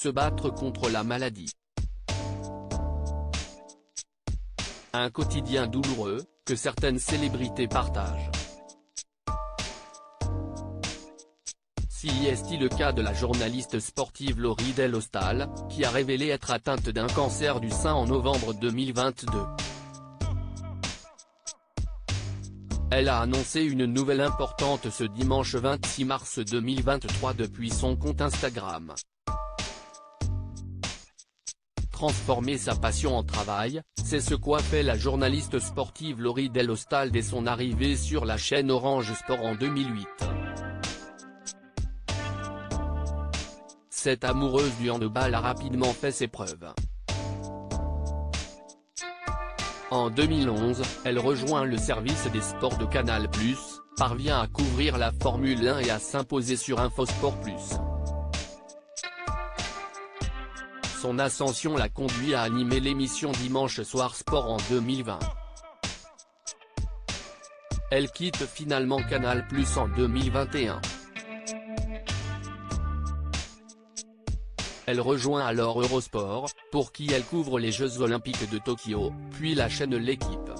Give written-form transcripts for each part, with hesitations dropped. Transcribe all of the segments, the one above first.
se battre contre la maladie. Un quotidien douloureux, que certaines célébrités partagent. Si est le cas de la journaliste sportive Laurie Delhostal, qui a révélé être atteinte d'un cancer du sein en novembre 2022. Elle a annoncé une nouvelle importante ce dimanche 26 mars 2023 depuis son compte Instagram. Transformer sa passion en travail, c'est ce qu'a fait la journaliste sportive Laurie Delhostal dès son arrivée sur la chaîne Orange Sport en 2008. Cette amoureuse du handball a rapidement fait ses preuves. En 2011, elle rejoint le service des sports de Canal+, parvient à couvrir la Formule 1 et à s'imposer sur Infosport+. Son ascension l'a conduit à animer l'émission Dimanche Soir Sport en 2020. Elle quitte finalement Canal+ en 2021. Elle rejoint alors Eurosport, pour qui elle couvre les Jeux Olympiques de Tokyo, puis la chaîne L'Équipe.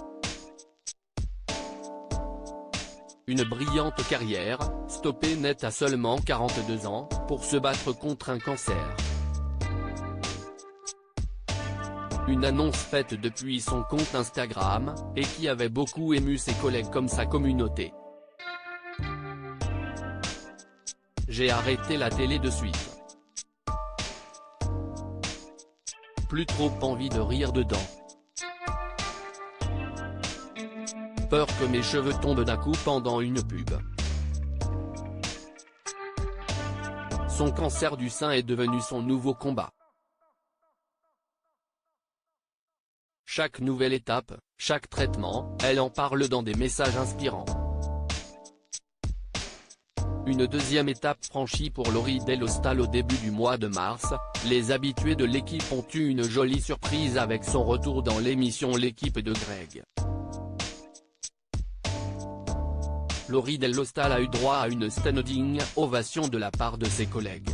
Une brillante carrière, stoppée net à seulement 42 ans, pour se battre contre un cancer. Une annonce faite depuis son compte Instagram, et qui avait beaucoup ému ses collègues comme sa communauté. J'ai arrêté la télé de suite. Plus trop envie de rire dedans. Peur que mes cheveux tombent d'un coup pendant une pub. Son cancer du sein est devenu son nouveau combat. Chaque nouvelle étape, chaque traitement, elle en parle dans des messages inspirants. Une deuxième étape franchie pour Laurie Delhostal au début du mois de mars, les habitués de l'équipe ont eu une jolie surprise avec son retour dans l'émission L'équipe de Greg. Laurie Delhostal a eu droit à une standing ovation de la part de ses collègues.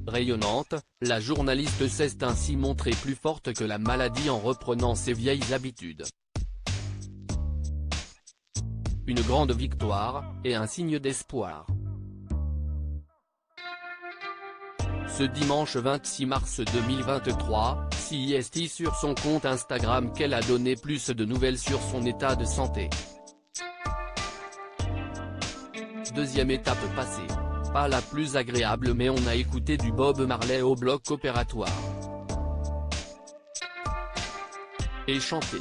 Rayonnante, la journaliste s'est ainsi montrée plus forte que la maladie en reprenant ses vieilles habitudes. Une grande victoire, et un signe d'espoir. Ce dimanche 26 mars 2023, c'est sur son compte Instagram qu'elle a donné plus de nouvelles sur son état de santé. Deuxième étape passée. Pas la plus agréable, mais on a écouté du Bob Marley au bloc opératoire. Et chanté.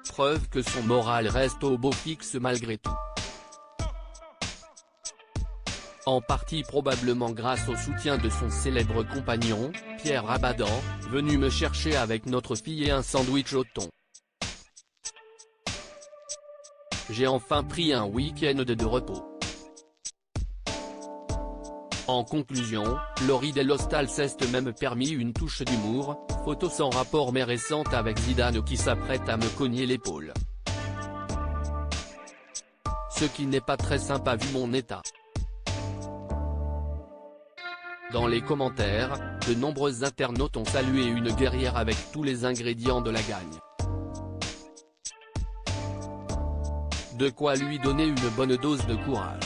Preuve que son moral reste au beau fixe malgré tout. En partie probablement grâce au soutien de son célèbre compagnon, Pierre Rabadan, venu me chercher avec notre fille et un sandwich au thon. J'ai enfin pris un week-end de repos. En conclusion, Laurie Delhostal s'est même permis une touche d'humour, photo sans rapport mais récente avec Zidane qui s'apprête à me cogner l'épaule. Ce qui n'est pas très sympa vu mon état. Dans les commentaires, de nombreux internautes ont salué une guerrière avec tous les ingrédients de la gagne. De quoi lui donner une bonne dose de courage.